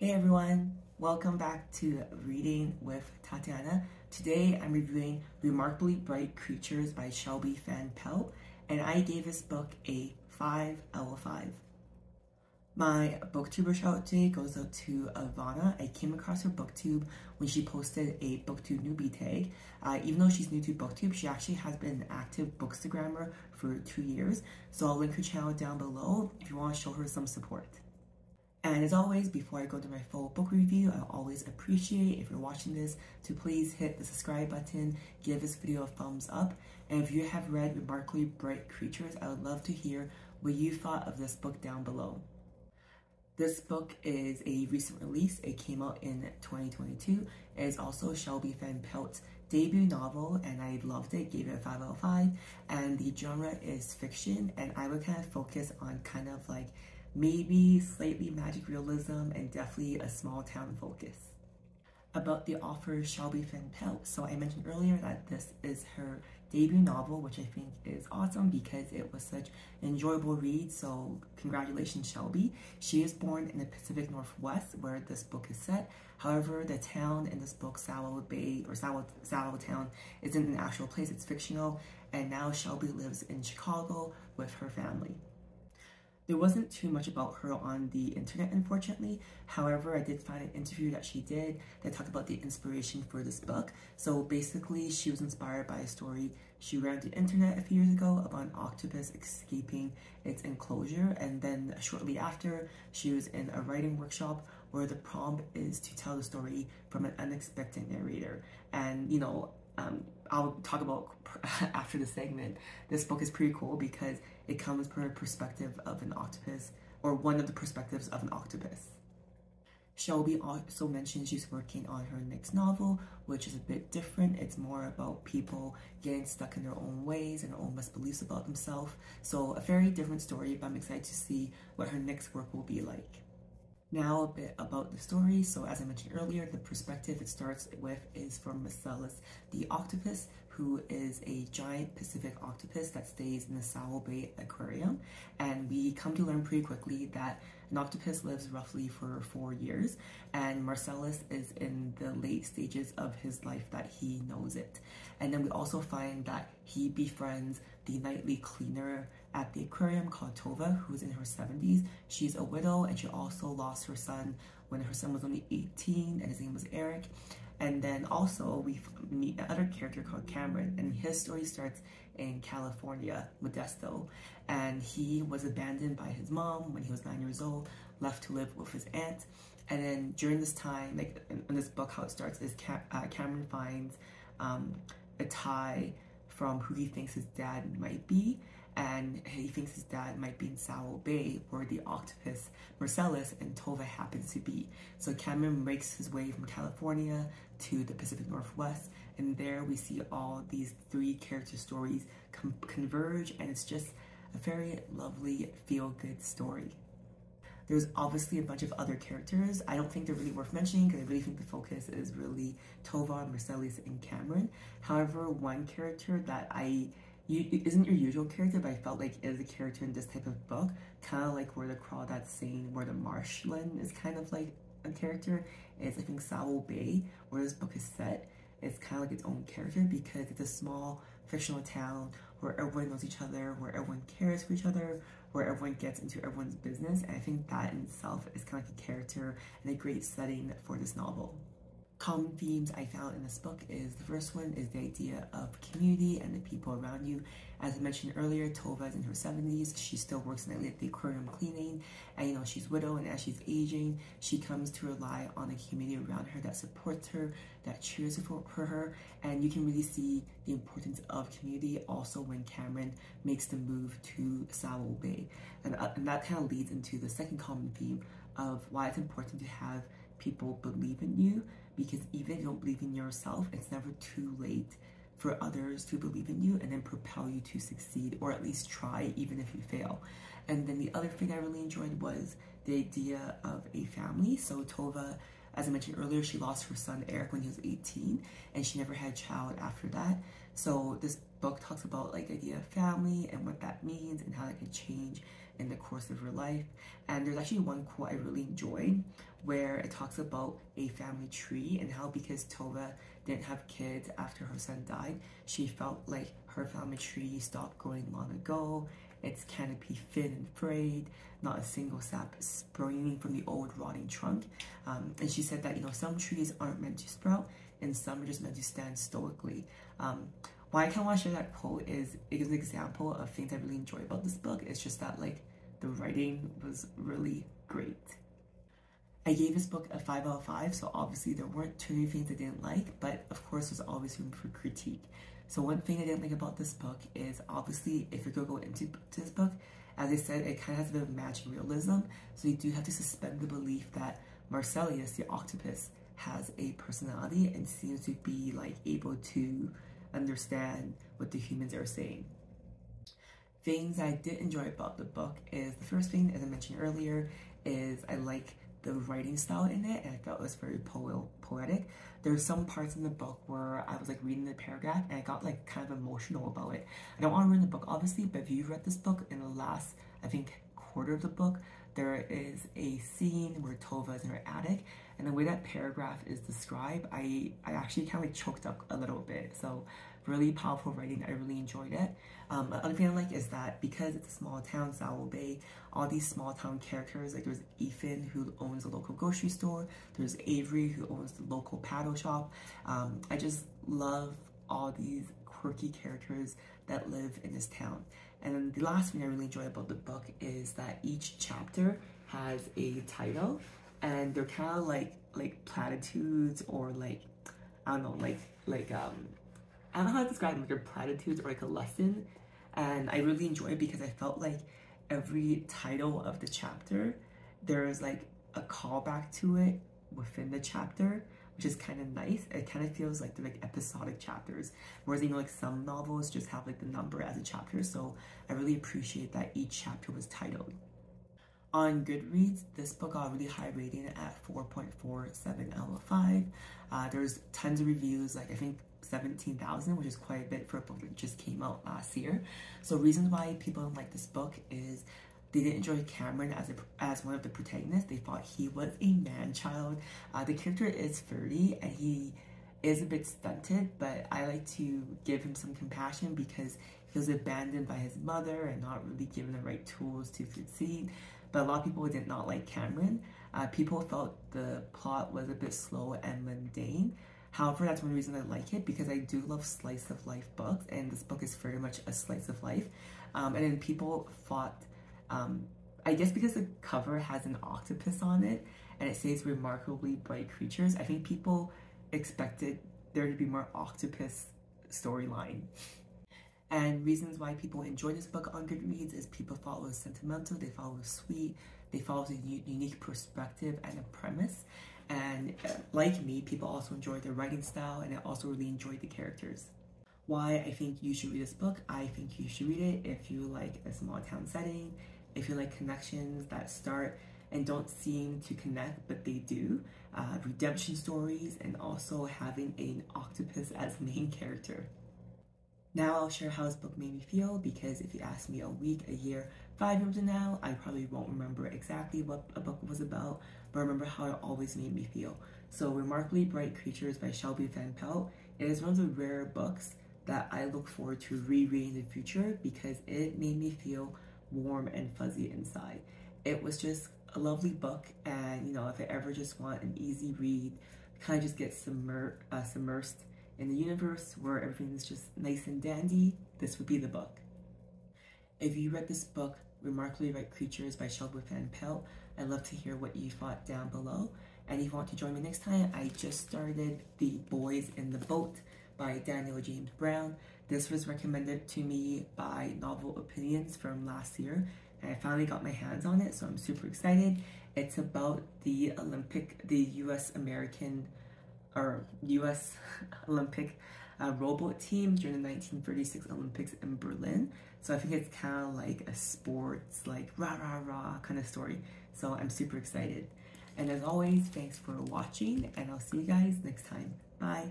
Hey everyone, welcome back to Reading with Tatiana. Today I'm reviewing Remarkably Bright Creatures by Shelby Van Pelt, and I gave this book a 5 out of 5. My Booktuber Shoutout today goes out to Ivana. I came across her Booktube when she posted a Booktube newbie tag. Even though she's new to Booktube, she actually has been an active Bookstagrammer for 2 years, so I'll link her channel down below if you want to show her some support. And as always, before I go to my full book review, I always appreciate if you're watching this to please hit the subscribe button, give this video a thumbs up, and if you have read Remarkably Bright Creatures, I would love to hear what you thought of this book down below. This book is a recent release. It came out in 2022. It is also Shelby Van Pelt's debut novel, and I loved it, gave it a 5 out of 5, and the genre is fiction, and I would kind of focus on kind of like maybe slightly magic realism and definitely a small town focus. About the author Shelby Van Pelt, so I mentioned earlier that this is her debut novel, which I think is awesome because it was such an enjoyable read, so congratulations Shelby. She is born in the Pacific Northwest where this book is set. However, the town in this book, Salo Bay or Salo Town, isn't an actual place, it's fictional, and now Shelby lives in Chicago with her family. There wasn't too much about her on the internet, unfortunately. However, I did find an interview that she did that talked about the inspiration for this book. So basically, she was inspired by a story she read on the internet a few years ago about an octopus escaping its enclosure. And then shortly after, she was in a writing workshop where the prompt is to tell the story from an unexpected narrator. And, you know, I'll talk about after the segment. This book is pretty cool because it comes from a perspective of an octopus, or one of the perspectives of an octopus. Shelby also mentioned she's working on her next novel, which is a bit different. It's more about people getting stuck in their own ways and their own misbeliefs about themselves. So a very different story, but I'm excited to see what her next work will be like. Now a bit about the story. So as I mentioned earlier, the perspective it starts with is from Marcellus the octopus, who is a giant Pacific octopus that stays in the Salo Bay Aquarium. And we come to learn pretty quickly that an octopus lives roughly for 4 years, and Marcellus is in the late stages of his life that he knows it. And then we also find that he befriends the nightly cleaner at the aquarium called Tova, who's in her 70s. She's a widow, and she also lost her son when her son was only 18, and his name was Eric. And then also we meet another character called Cameron, and his story starts in California, Modesto, and he was abandoned by his mom when he was 9 years old, left to live with his aunt. And then during this time, like in this book, how it starts is Cameron finds a tie from who he thinks his dad might be, and he thinks his dad might be in Salo Bay, where the octopus Marcellus and Tova happens to be. So Cameron makes his way from California to the Pacific Northwest, and there we see all these 3 character stories converge, and it's just a very lovely feel-good story. There's obviously a bunch of other characters. I don't think they're really worth mentioning because I really think the focus is really Tova, Marcellus, and Cameron. However, one character that isn't your usual character, but I felt like is a character in this type of book, kind of like Where the Crawdads Sing, where the marshland is kind of like a character, is I think Salo Bay, where this book is set. It's kind of like its own character because it's a small fictional town where everyone knows each other, where everyone cares for each other, where everyone gets into everyone's business, and I think that in itself is kind of like a character and a great setting for this novel. Common themes I found in this book is, the first one is the idea of community and the people around you. As I mentioned earlier, Tova is in her 70s. She still works nightly at the aquarium cleaning, and you know, she's widowed, and as she's aging, she comes to rely on the community around her that supports her, that cheers for her, and you can really see the importance of community also when Cameron makes the move to Salo Bay. And that kind of leads into the second common theme of why it's important to have people believe in you, because even if you don't believe in yourself, it's never too late for others to believe in you and then propel you to succeed, or at least try even if you fail. And then the other thing I really enjoyed was the idea of a family. So Tova As I mentioned earlier, she lost her son Eric when he was 18, and she never had a child after that. So this book talks about like the idea of family and what that means and how that can change in the course of her life. And there's actually one quote I really enjoyed where it talks about a family tree and how because Tova didn't have kids after her son died, she felt like her family tree stopped growing long ago, its canopy thin and frayed, not a single sap springing from the old rotting trunk. And she said that, you know, some trees aren't meant to sprout and some are just meant to stand stoically. Why I kind of want to share that quote is it gives an example of things I really enjoy about this book. It's just that like the writing was really great. I gave this book a 5 out of 5, so obviously there weren't too many things I didn't like, but of course there's always room for critique. So one thing I didn't like about this book is obviously if you're going to go into this book, as I said, it kind of has a bit of magic realism, so you do have to suspend the belief that Marcellus, the octopus, has a personality and seems to be like able to understand what the humans are saying. Things I did enjoy about the book is the first thing, as I mentioned earlier, is I like the writing style in it, and I thought it was very poetic. There's some parts in the book where I was like reading the paragraph and I got like kind of emotional about it. I don't want to ruin the book obviously, but if you read this book in the last, I think, quarter of the book, there is a scene where Tova is in her attic, and the way that paragraph is described, I actually kind of like choked up a little bit. So really powerful writing. I really enjoyed it. Another thing I like is that because it's a small town, Sowell Bay, all these small town characters, like there's Ethan who owns a local grocery store, there's Avery who owns the local paddle shop. I just love all these quirky characters that live in this town. And then the last thing I really enjoy about the book is that each chapter has a title, and they're kind of like platitudes or like, I don't know, like I don't know how to describe them, like they're platitudes or like a lesson. And I really enjoy it because I felt like every title of the chapter, there's like a callback to it within the chapter, which is kind of nice. It kind of feels like they're like episodic chapters, whereas, you know, like some novels just have like the number as a chapter. So I really appreciate that each chapter was titled. On Goodreads, this book got a really high rating at 4.47 out of 5. There's tons of reviews, like I think 17,000, which is quite a bit for a book that just came out last year. So reasons why people don't like this book is they didn't enjoy Cameron as one of the protagonists. They thought he was a man-child. The character is 30 and he is a bit stunted, but I like to give him some compassion because he was abandoned by his mother and not really given the right tools to succeed. But a lot of people did not like Cameron. People felt the plot was a bit slow and mundane. However, that's one reason I like it, because I do love slice of life books, and this book is very much a slice of life. And then people thought, I guess because the cover has an octopus on it and it says remarkably bright creatures, I think people expected there to be more octopus storyline. And reasons why people enjoy this book on Goodreads is people thought it was sentimental, they thought it was sweet, they thought it was a unique perspective and a premise. And like me, people also enjoyed the writing style, and I also really enjoyed the characters. Why I think you should read this book? I think you should read it if you like a small town setting, if you like connections that start and don't seem to connect, but they do, redemption stories, and also having an octopus as main character. Now I'll share how this book made me feel, because if you ask me a week, a year, 5 years from now, I probably won't remember exactly what a book was about, but I remember how it always made me feel. So Remarkably Bright Creatures by Shelby Van Pelt is one of the rare books that I look forward to rereading in the future because it made me feel warm and fuzzy inside. It was just a lovely book, and you know, if I ever just want an easy read, kind of just get submersed in the universe where everything is just nice and dandy, this would be the book. If you read this book, Remarkably Bright Creatures by Shelby Van Pelt, I'd love to hear what you thought down below. And if you want to join me next time, I just started The Boys in the Boat by Daniel James Brown. This was recommended to me by Novel Opinions from last year, and I finally got my hands on it, so I'm super excited. It's about the US Olympic rowboat team during the 1936 Olympics in Berlin. So I think it's kind of like a sports, like rah rah rah kind of story. So I'm super excited. And as always, thanks for watching, and I'll see you guys next time. Bye.